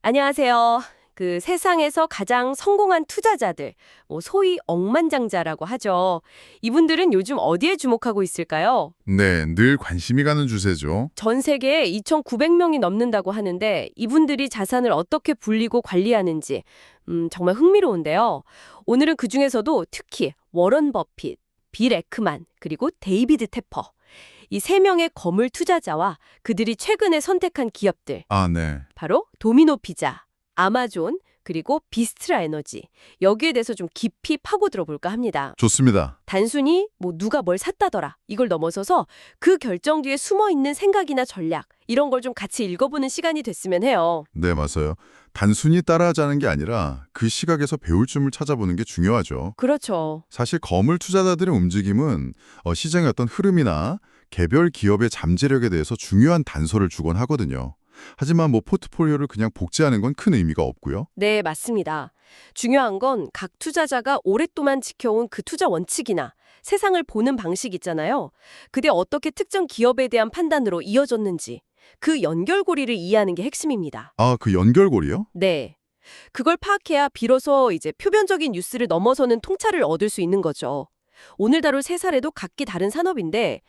안녕하세요. 세상에서 가장 성공한 투자자들, 소위 억만장자라고 하죠. 이분들은 요즘 어디에 주목하고 있을까요? 네, 늘 관심이 가는 주제죠. 전 세계에 2,900명이 넘는다고 하는데 이분들이 자산을 어떻게 불리고 관리하는지 정말 흥미로운데요. 오늘은 그중에서도 특히 워런 버핏, 빌 에크만, 그리고 데이비드 테퍼 이 세 명의 거물 투자자와 그들이 최근에 선택한 기업들 아, 네. 바로 도미노 피자, 아마존, 그리고 비스트라 에너지. 여기에 대해서 좀 깊이 파고 들어볼까 합니다. 좋습니다. 단순히 누가 뭘 샀다더라 이걸 넘어서서 그 결정 뒤에 숨어 있는 생각이나 전략 이런 걸 좀 같이 읽어보는 시간이 됐으면 해요. 네, 맞아요. 단순히 따라하자는 게 아니라 그 시각에서 배울 점을 찾아보는 게 중요하죠. 그렇죠. 사실 거물 투자자들의 움직임은 시장의 어떤 흐름이나 개별 기업의 잠재력에 대해서 중요한 단서를 주곤 하거든요. 하지만 포트폴리오를 그냥 복제하는 건 큰 의미가 없고요. 네, 맞습니다. 중요한 건 각 투자자가 오랫동안 지켜온 그 투자 원칙이나 세상을 보는 방식 있잖아요. 그게 어떻게 특정 기업에 대한 판단으로 이어졌는지 그 연결고리를 이해하는 게 핵심입니다. 아, 그 연결고리요? 네. 그걸 파악해야 비로소 이제 표면적인 뉴스를 넘어서는 통찰을 얻을 수 있는 거죠. 오늘 다룰 세 사례도 각기 다른 산업인데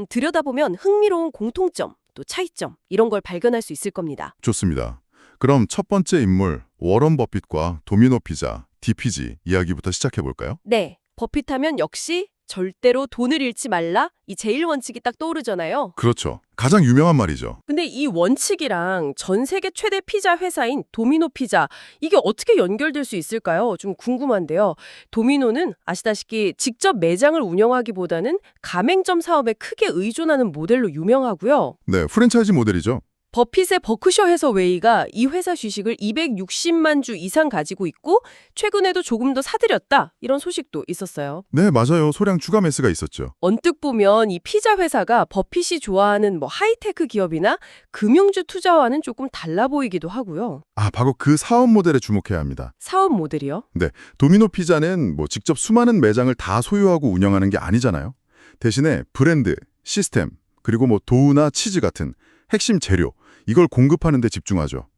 들여다보면 흥미로운 공통점, 또 차이점 이런 걸 발견할 수 있을 겁니다. 좋습니다. 그럼 첫 번째 인물, 워런 버핏과 도미노 피자, DPG 이야기부터 시작해 볼까요? 네. 버핏하면 역시 절대로 돈을 잃지 말라 이 제일 원칙이 딱 떠오르잖아요. 그렇죠. 가장 유명한 말이죠. 근데 이 원칙이랑 전 세계 최대 피자 회사인 도미노 피자 이게 어떻게 연결될 수 있을까요? 좀 궁금한데요. 도미노는 아시다시피 직접 매장을 운영하기보다는 가맹점 사업에 크게 의존하는 모델로 유명하고요. 네, 프랜차이즈 모델이죠. 버핏의 버크셔 해서웨이가 이 회사 주식을 260만 주 이상 가지고 있고 최근에도 조금 더 사들였다 이런 소식도 있었어요. 네, 맞아요. 소량 추가 매수가 있었죠. 언뜻 보면 이 피자 회사가 버핏이 좋아하는 하이테크 기업이나 금융주 투자와는 조금 달라 보이기도 하고요. 아, 바로 그 사업 모델에 주목해야 합니다. 사업 모델이요? 네, 도미노 피자는 직접 수많은 매장을 다 소유하고 운영하는 게 아니잖아요. 대신에 브랜드, 시스템, 그리고 도우나 치즈 같은 핵심 재료, 이걸 공급하는 데 집중하죠.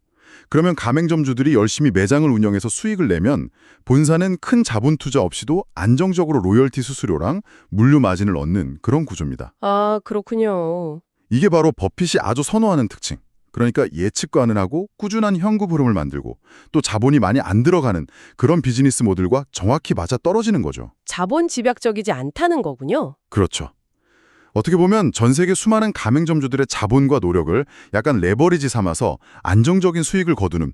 그러면 가맹점주들이 열심히 매장을 운영해서 수익을 내면 본사는 큰 자본 투자 없이도 안정적으로 로열티 수수료랑 물류 마진을 얻는 그런 구조입니다. 아, 그렇군요. 이게 바로 버핏이 아주 선호하는 특징. 그러니까 예측 가능하고 꾸준한 현금 흐름을 만들고 또 자본이 많이 안 들어가는 그런 비즈니스 모델과 정확히 맞아 떨어지는 거죠. 자본 집약적이지 않다는 거군요. 그렇죠. 어떻게 보면 전 세계 수많은 가맹점주들의 자본과 노력을 약간 레버리지 삼아서 안정적인 수익을 거두는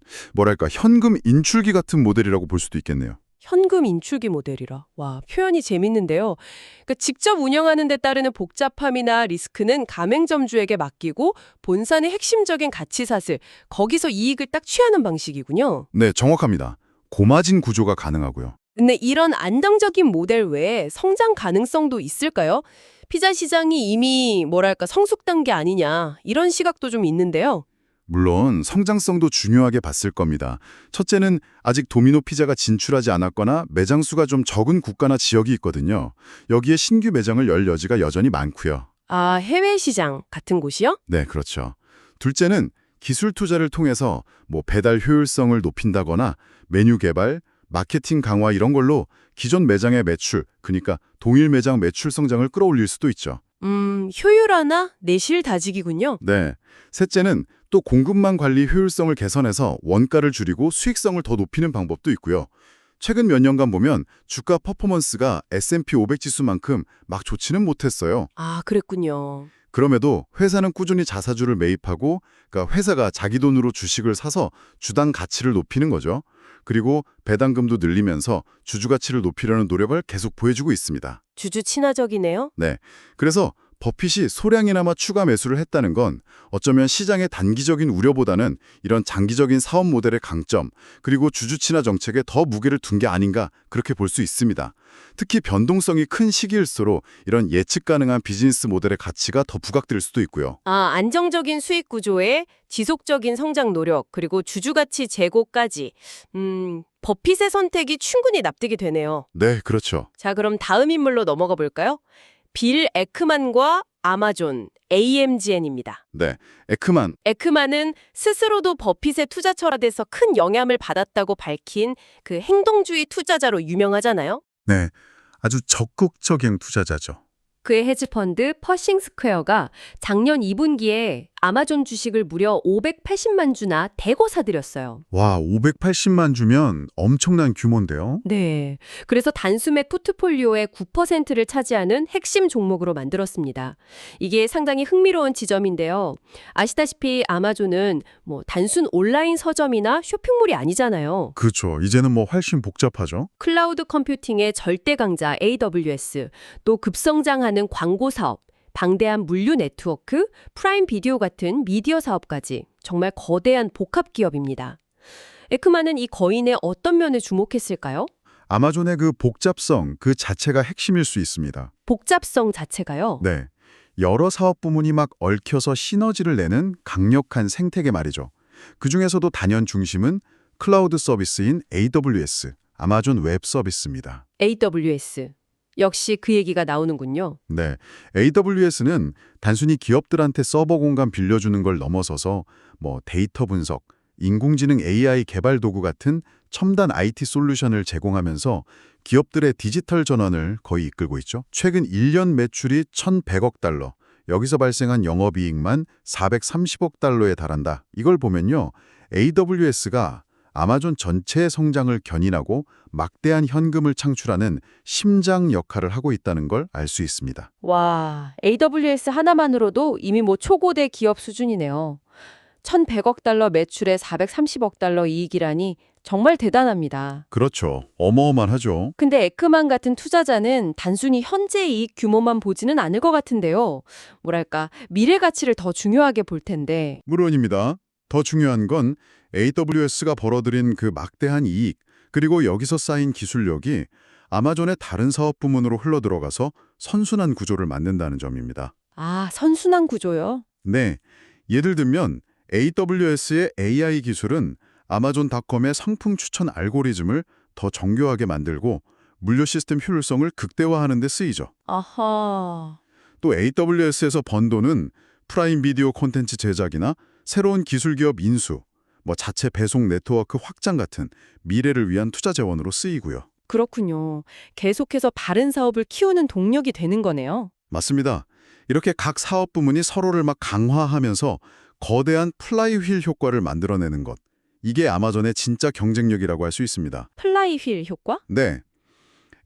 현금 인출기 같은 모델이라고 볼 수도 있겠네요. 현금 인출기 모델이라. 와, 표현이 재밌는데요. 그러니까 직접 운영하는 데 따르는 복잡함이나 리스크는 가맹점주에게 맡기고 본사는 핵심적인 가치사슬, 거기서 이익을 딱 취하는 방식이군요. 네, 정확합니다. 고마진 구조가 가능하고요. 근데 이런 안정적인 모델 외에 성장 가능성도 있을까요? 피자 시장이 이미 성숙 단계 아니냐 이런 시각도 좀 있는데요. 물론 성장성도 중요하게 봤을 겁니다. 첫째는 아직 도미노 피자가 진출하지 않았거나 매장 수가 좀 적은 국가나 지역이 있거든요. 여기에 신규 매장을 열 여지가 여전히 많고요. 아, 해외 시장 같은 곳이요? 네, 그렇죠. 둘째는 기술 투자를 통해서 배달 효율성을 높인다거나 메뉴 개발, 마케팅 강화 이런 걸로 기존 매장의 매출, 그러니까 동일 매장 매출 성장을 끌어올릴 수도 있죠. 효율화나 내실 다지기군요. 네. 셋째는 또 공급망 관리 효율성을 개선해서 원가를 줄이고 수익성을 더 높이는 방법도 있고요. 최근 몇 년간 보면 주가 퍼포먼스가 S&P 500 지수만큼 막 좋지는 못했어요. 아, 그랬군요. 그럼에도 회사는 꾸준히 자사주를 매입하고 그러니까 회사가 자기 돈으로 주식을 사서 주당 가치를 높이는 거죠. 그리고 배당금도 늘리면서 주주 가치를 높이려는 노력을 계속 보여주고 있습니다. 주주 친화적이네요. 네. 그래서 버핏이 소량이나마 추가 매수를 했다는 건 어쩌면 시장의 단기적인 우려보다는 이런 장기적인 사업 모델의 강점, 그리고 주주 친화 정책에 더 무게를 둔 게 아닌가 그렇게 볼 수 있습니다. 특히 변동성이 큰 시기일수록 이런 예측 가능한 비즈니스 모델의 가치가 더 부각될 수도 있고요. 아, 안정적인 수익 구조에 지속적인 성장 노력, 그리고 주주 가치 제고까지. 버핏의 선택이 충분히 납득이 되네요. 네, 그렇죠. 자, 그럼 다음 인물로 넘어가 볼까요? 빌 에크만과 아마존, AMGN입니다. 네, 에크만. 에크만은 스스로도 버핏의 투자 철학에서 큰 영향을 받았다고 밝힌 그 행동주의 투자자로 유명하잖아요. 네, 아주 적극적인 투자자죠. 그의 헤지펀드 퍼싱 스퀘어가 작년 2분기에 아마존 주식을 무려 580만 주나 대거 사들였어요. 와, 580만 주면 엄청난 규모인데요. 네. 그래서 단수맥 포트폴리오의 9%를 차지하는 핵심 종목으로 만들었습니다. 이게 상당히 흥미로운 지점인데요. 아시다시피 아마존은 단순 온라인 서점이나 쇼핑몰이 아니잖아요. 그렇죠. 이제는 뭐 훨씬 복잡하죠. 클라우드 컴퓨팅의 절대 강자 AWS, 또 급성장하는 광고 사업, 방대한 물류 네트워크, 프라임 비디오 같은 미디어 사업까지 정말 거대한 복합 기업입니다. 에크만은 이 거인의 어떤 면에 주목했을까요? 아마존의 그 복잡성 그 자체가 핵심일 수 있습니다. 복잡성 자체가요. 네, 여러 사업 부문이 막 얽혀서 시너지를 내는 강력한 생태계 말이죠. 그중에서도 단연 중심은 클라우드 서비스인 AWS, 아마존 웹 서비스입니다. AWS. 역시 그 얘기가 나오는군요. 네, AWS는 단순히 기업들한테 서버 공간 빌려주는 걸 넘어서서 데이터 분석, 인공지능 AI 개발 도구 같은 첨단 IT 솔루션을 제공하면서 기업들의 디지털 전환을 거의 이끌고 있죠. 최근 1년 매출이 1,100억 달러, 여기서 발생한 영업이익만 430억 달러에 달한다. 이걸 보면요, AWS가 아마존 전체의 성장을 견인하고 막대한 현금을 창출하는 심장 역할을 하고 있다는 걸 알 수 있습니다. 와, AWS 하나만으로도 이미 초고대 기업 수준이네요. 1,100억 달러 매출에 430억 달러 이익이라니 정말 대단합니다. 그렇죠. 어마어마하죠. 근데 에크만 같은 투자자는 단순히 현재 이익 규모만 보지는 않을 것 같은데요. 뭐랄까, 미래 가치를 더 중요하게 볼 텐데. 물론입니다. 더 중요한 건 AWS가 벌어들인 그 막대한 이익, 그리고 여기서 쌓인 기술력이 아마존의 다른 사업 부문으로 흘러들어가서 선순환 구조를 만든다는 점입니다. 아, 선순환 구조요? 네, 예를 들면 AWS의 AI 기술은 아마존닷컴의 상품 추천 알고리즘을 더 정교하게 만들고 물류 시스템 효율성을 극대화하는 데 쓰이죠. 아하. 또 AWS에서 번 돈은 프라임 비디오 콘텐츠 제작이나 새로운 기술 기업 인수, 자체 배송 네트워크 확장 같은 미래를 위한 투자 재원으로 쓰이고요. 그렇군요. 계속해서 바른 사업을 키우는 동력이 되는 거네요. 맞습니다. 이렇게 각 사업 부문이 서로를 막 강화하면서 거대한 플라이휠 효과를 만들어내는 것. 이게 아마존의 진짜 경쟁력이라고 할 수 있습니다. 플라이휠 효과? 네.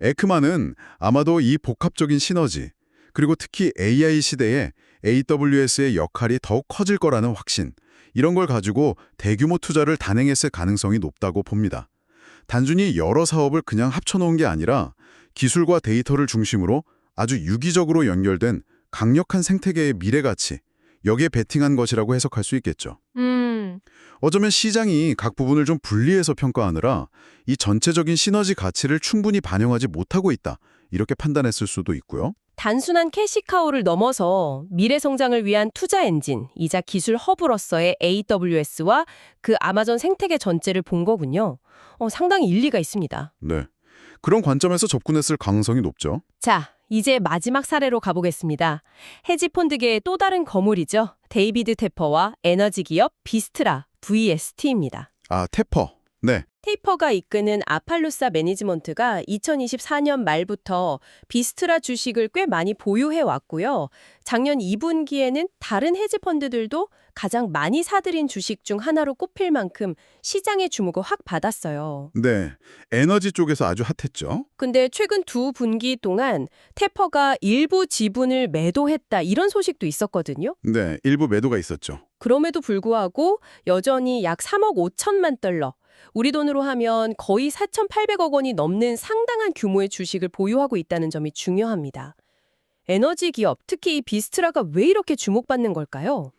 에크만은 아마도 이 복합적인 시너지, 그리고 특히 AI 시대에 AWS의 역할이 더욱 커질 거라는 확신, 이런 걸 가지고 대규모 투자를 단행했을 가능성이 높다고 봅니다. 단순히 여러 사업을 그냥 합쳐놓은 게 아니라 기술과 데이터를 중심으로 아주 유기적으로 연결된 강력한 생태계의 미래가치, 여기에 베팅한 것이라고 해석할 수 있겠죠. 어쩌면 시장이 각 부분을 좀 분리해서 평가하느라 이 전체적인 시너지 가치를 충분히 반영하지 못하고 있다, 이렇게 판단했을 수도 있고요. 단순한 캐시카우를 넘어서 미래 성장을 위한 투자 엔진이자 기술 허브로서의 AWS와 그 아마존 생태계 전체를 본 거군요. 상당히 일리가 있습니다. 네, 그런 관점에서 접근했을 가능성이 높죠. 자, 이제 마지막 사례로 가보겠습니다. 헤지펀드계의 또 다른 거물이죠. 데이비드 테퍼와 에너지 기업 비스트라, VST입니다. 아, 테퍼. 네. 테이퍼가 이끄는 아팔루사 매니지먼트가 2024년 말부터 비스트라 주식을 꽤 많이 보유해 왔고요. 작년 2분기에는 다른 헤지펀드들도 가장 많이 사들인 주식 중 하나로 꼽힐 만큼 시장의 주목을 확 받았어요. 네, 에너지 쪽에서 아주 핫했죠. 근데 최근 두 분기 동안 테퍼가 일부 지분을 매도했다, 이런 소식도 있었거든요. 네, 일부 매도가 있었죠. 그럼에도 불구하고 여전히 약 3억 5천만 달러, 우리 돈으로 하면 거의 4,800억 원이 넘는 상당한 규모의 주식을 보유하고 있다는 점이 중요합니다. 에너지 기업, 특히 이 비스트라가 왜 이렇게 주목받는 걸까요?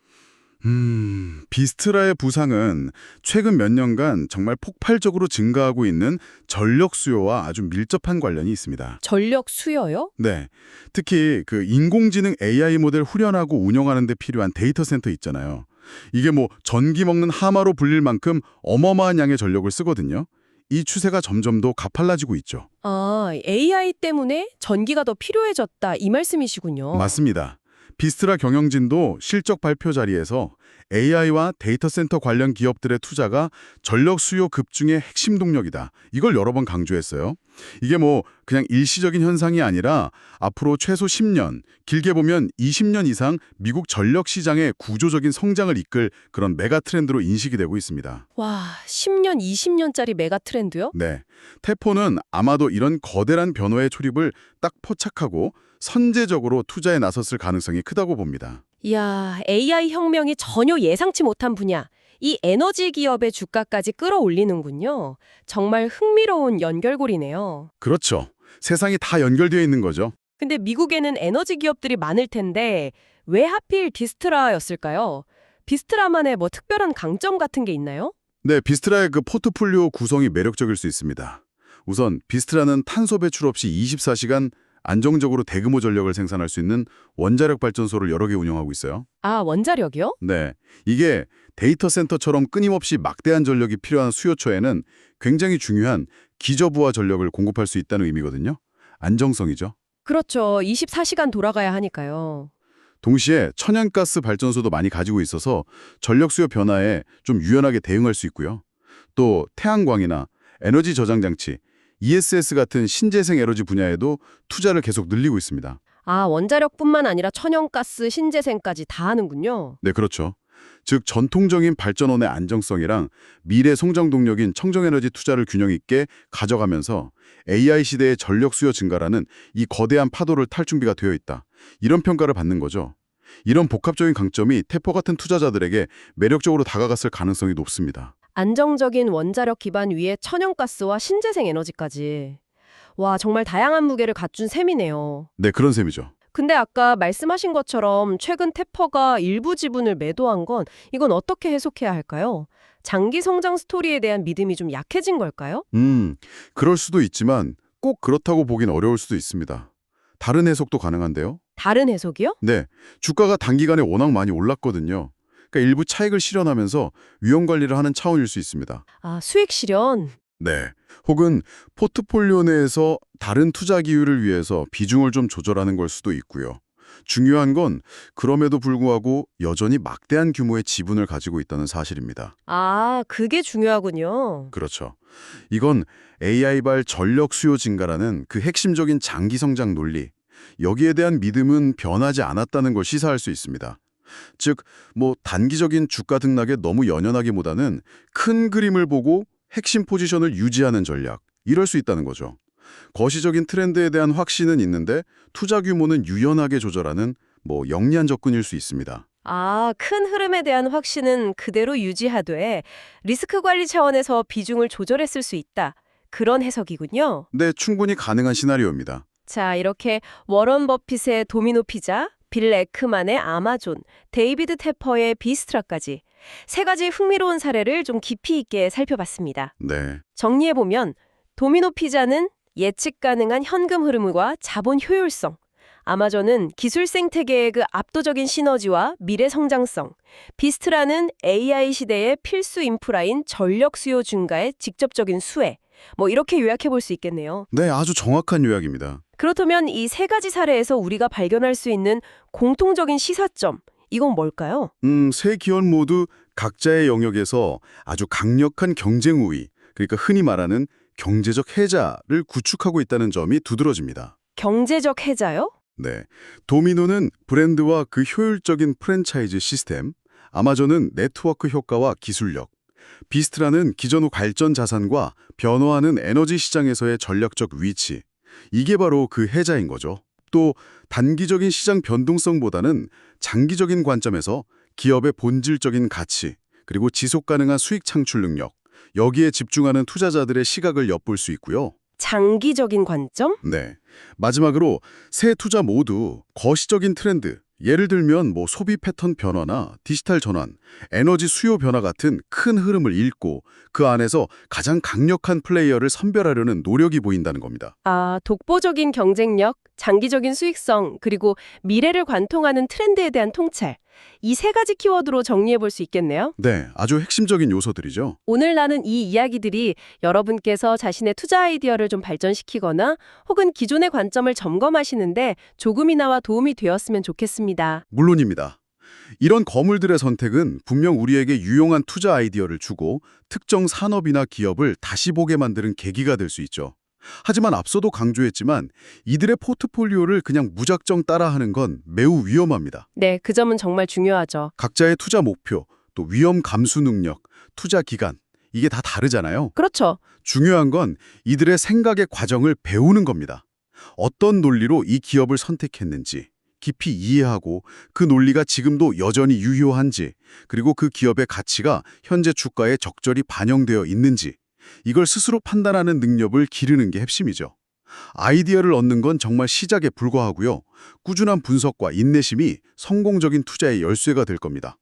비스트라의 부상은 최근 몇 년간 정말 폭발적으로 증가하고 있는 전력 수요와 아주 밀접한 관련이 있습니다. 전력 수요요? 네, 특히 그 인공지능 AI 모델 후련하고 운영하는 데 필요한 데이터 센터 있잖아요. 이게 전기 먹는 하마로 불릴 만큼 어마어마한 양의 전력을 쓰거든요. 이 추세가 점점 더 가팔라지고 있죠. 아, AI 때문에 전기가 더 필요해졌다, 이 말씀이시군요. 맞습니다. 비스트라 경영진도 실적 발표 자리에서 AI와 데이터 센터 관련 기업들의 투자가 전력 수요 급증의 핵심 동력이다. 이걸 여러 번 강조했어요. 이게 뭐 그냥 일시적인 현상이 아니라 앞으로 최소 10년, 길게 보면 20년 이상 미국 전력 시장의 구조적인 성장을 이끌 그런 메가 트렌드로 인식이 되고 있습니다. 와, 10년, 20년짜리 메가 트렌드요? 네. 테포는 아마도 이런 거대한 변화의 초립을 딱 포착하고 선제적으로 투자에 나섰을 가능성이 크다고 봅니다. 이야, AI 혁명이 전혀 예상치 못한 분야. 이 에너지 기업의 주가까지 끌어올리는군요. 정말 흥미로운 연결고리네요. 그렇죠. 세상이 다 연결되어 있는 거죠. 근데 미국에는 에너지 기업들이 많을 텐데 왜 하필 비스트라였을까요? 비스트라만의 뭐 특별한 강점 같은 게 있나요? 네, 비스트라의 그 포트폴리오 구성이 매력적일 수 있습니다. 우선 비스트라는 탄소 배출 없이 24시간 안정적으로 대규모 전력을 생산할 수 있는 원자력 발전소를 여러 개 운영하고 있어요. 아, 원자력이요? 네, 이게 데이터 센터처럼 끊임없이 막대한 전력이 필요한 수요처에는 굉장히 중요한 기저부하 전력을 공급할 수 있다는 의미거든요. 안정성이죠. 그렇죠. 24시간 돌아가야 하니까요. 동시에 천연가스 발전소도 많이 가지고 있어서 전력 수요 변화에 좀 유연하게 대응할 수 있고요. 또 태양광이나 에너지 저장 장치, ESS 같은 신재생 에너지 분야에도 투자를 계속 늘리고 있습니다. 아, 원자력뿐만 아니라 천연가스, 신재생까지 다 하는군요. 네, 그렇죠. 즉 전통적인 발전원의 안정성이랑 미래 성장 동력인 청정에너지 투자를 균형 있게 가져가면서 AI 시대의 전력 수요 증가라는 이 거대한 파도를 탈 준비가 되어 있다. 이런 평가를 받는 거죠. 이런 복합적인 강점이 테포 같은 투자자들에게 매력적으로 다가갔을 가능성이 높습니다. 안정적인 원자력 기반 위에 천연가스와 신재생 에너지까지. 와, 정말 다양한 무게를 갖춘 셈이네요. 네, 그런 셈이죠. 근데 아까 말씀하신 것처럼 최근 테퍼가 일부 지분을 매도한 건 이건 어떻게 해석해야 할까요? 장기 성장 스토리에 대한 믿음이 좀 약해진 걸까요? 그럴 수도 있지만 꼭 그렇다고 보긴 어려울 수도 있습니다. 다른 해석도 가능한데요. 다른 해석이요? 네, 주가가 단기간에 워낙 많이 올랐거든요. 그러니까 일부 차익을 실현하면서 위험 관리를 하는 차원일 수 있습니다. 아, 수익 실현. 네. 혹은 포트폴리오 내에서 다른 투자 기회를 위해서 비중을 좀 조절하는 걸 수도 있고요. 중요한 건 그럼에도 불구하고 여전히 막대한 규모의 지분을 가지고 있다는 사실입니다. 아, 그게 중요하군요. 그렇죠. 이건 AI발 전력 수요 증가라는 그 핵심적인 장기 성장 논리, 여기에 대한 믿음은 변하지 않았다는 걸 시사할 수 있습니다. 즉, 뭐 단기적인 주가 등락에 너무 연연하기보다는 큰 그림을 보고 핵심 포지션을 유지하는 전략, 이럴 수 있다는 거죠. 거시적인 트렌드에 대한 확신은 있는데 투자 규모는 유연하게 조절하는 영리한 접근일 수 있습니다. 아, 큰 흐름에 대한 확신은 그대로 유지하되 리스크 관리 차원에서 비중을 조절했을 수 있다. 그런 해석이군요. 네, 충분히 가능한 시나리오입니다. 자, 이렇게 워런 버핏의 도미노 피자, 빌 에크만의 아마존, 데이비드 테퍼의 비스트라까지 세 가지 흥미로운 사례를 좀 깊이 있게 살펴봤습니다. 네, 정리해보면 도미노 피자는 예측 가능한 현금 흐름과 자본 효율성, 아마존은 기술 생태계의 그 압도적인 시너지와 미래 성장성, 비스트라는 AI 시대의 필수 인프라인 전력 수요 증가의 직접적인 수혜, 이렇게 요약해볼 수 있겠네요. 네, 아주 정확한 요약입니다. 그렇다면 이 세 가지 사례에서 우리가 발견할 수 있는 공통적인 시사점, 이건 뭘까요? 세 기업 모두 각자의 영역에서 아주 강력한 경쟁 우위, 그러니까 흔히 말하는 경제적 해자를 구축하고 있다는 점이 두드러집니다. 경제적 해자요? 네, 도미노는 브랜드와 그 효율적인 프랜차이즈 시스템, 아마존은 네트워크 효과와 기술력, 비스트라는 기존 후 발전 자산과 변화하는 에너지 시장에서의 전략적 위치, 이게 바로 그 해자인 거죠. 또 단기적인 시장 변동성보다는 장기적인 관점에서 기업의 본질적인 가치, 그리고 지속 가능한 수익 창출 능력, 여기에 집중하는 투자자들의 시각을 엿볼 수 있고요. 장기적인 관점? 네. 마지막으로 세 투자 모두 거시적인 트렌드, 예를 들면 소비 패턴 변화나 디지털 전환, 에너지 수요 변화 같은 큰 흐름을 읽고 그 안에서 가장 강력한 플레이어를 선별하려는 노력이 보인다는 겁니다. 아, 독보적인 경쟁력, 장기적인 수익성, 그리고 미래를 관통하는 트렌드에 대한 통찰. 이 세 가지 키워드로 정리해 볼 수 있겠네요. 네, 아주 핵심적인 요소들이죠. 오늘 나눈 이 이야기들이 여러분께서 자신의 투자 아이디어를 좀 발전시키거나 혹은 기존의 관점을 점검하시는데 조금이나마 도움이 되었으면 좋겠습니다. 물론입니다. 이런 거물들의 선택은 분명 우리에게 유용한 투자 아이디어를 주고 특정 산업이나 기업을 다시 보게 만드는 계기가 될 수 있죠. 하지만 앞서도 강조했지만 이들의 포트폴리오를 그냥 무작정 따라하는 건 매우 위험합니다. 네, 그 점은 정말 중요하죠. 각자의 투자 목표, 또 위험 감수 능력, 투자 기간, 이게 다 다르잖아요. 그렇죠. 중요한 건 이들의 생각의 과정을 배우는 겁니다. 어떤 논리로 이 기업을 선택했는지 깊이 이해하고 그 논리가 지금도 여전히 유효한지, 그리고 그 기업의 가치가 현재 주가에 적절히 반영되어 있는지, 이걸 스스로 판단하는 능력을 기르는 게 핵심이죠. 아이디어를 얻는 건 정말 시작에 불과하고요. 꾸준한 분석과 인내심이 성공적인 투자의 열쇠가 될 겁니다.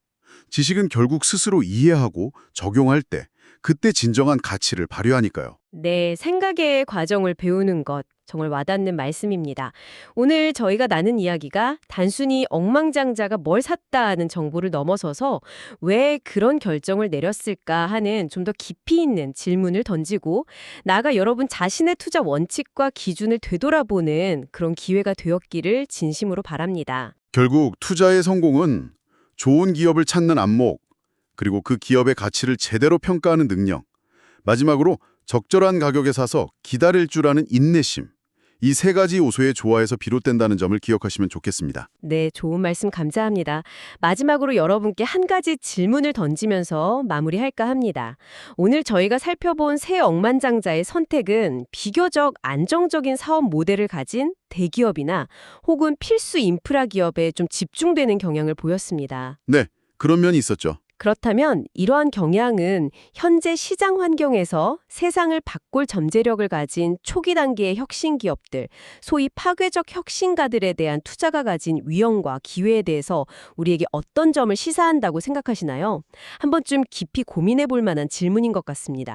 지식은 결국 스스로 이해하고 적용할 때, 그때 진정한 가치를 발휘하니까요. 네, 생각의 과정을 배우는 것. 정말 와닿는 말씀입니다. 오늘 저희가 나눈 이야기가 단순히 억만장자가 뭘 샀다 하는 정보를 넘어서서 왜 그런 결정을 내렸을까 하는 좀 더 깊이 있는 질문을 던지고 나아가 여러분 자신의 투자 원칙과 기준을 되돌아보는 그런 기회가 되었기를 진심으로 바랍니다. 결국 투자의 성공은 좋은 기업을 찾는 안목, 그리고 그 기업의 가치를 제대로 평가하는 능력, 마지막으로 적절한 가격에 사서 기다릴 줄 아는 인내심, 이 세 가지 요소의 조화에서 비롯된다는 점을 기억하시면 좋겠습니다. 네, 좋은 말씀 감사합니다. 마지막으로 여러분께 한 가지 질문을 던지면서 마무리할까 합니다. 오늘 저희가 살펴본 새 억만장자의 선택은 비교적 안정적인 사업 모델을 가진 대기업이나 혹은 필수 인프라 기업에 좀 집중되는 경향을 보였습니다. 네, 그런 면이 있었죠. 그렇다면 이러한 경향은 현재 시장 환경에서 세상을 바꿀 잠재력을 가진 초기 단계의 혁신 기업들, 소위 파괴적 혁신가들에 대한 투자가 가진 위험과 기회에 대해서 우리에게 어떤 점을 시사한다고 생각하시나요? 한 번쯤 깊이 고민해 볼 만한 질문인 것 같습니다.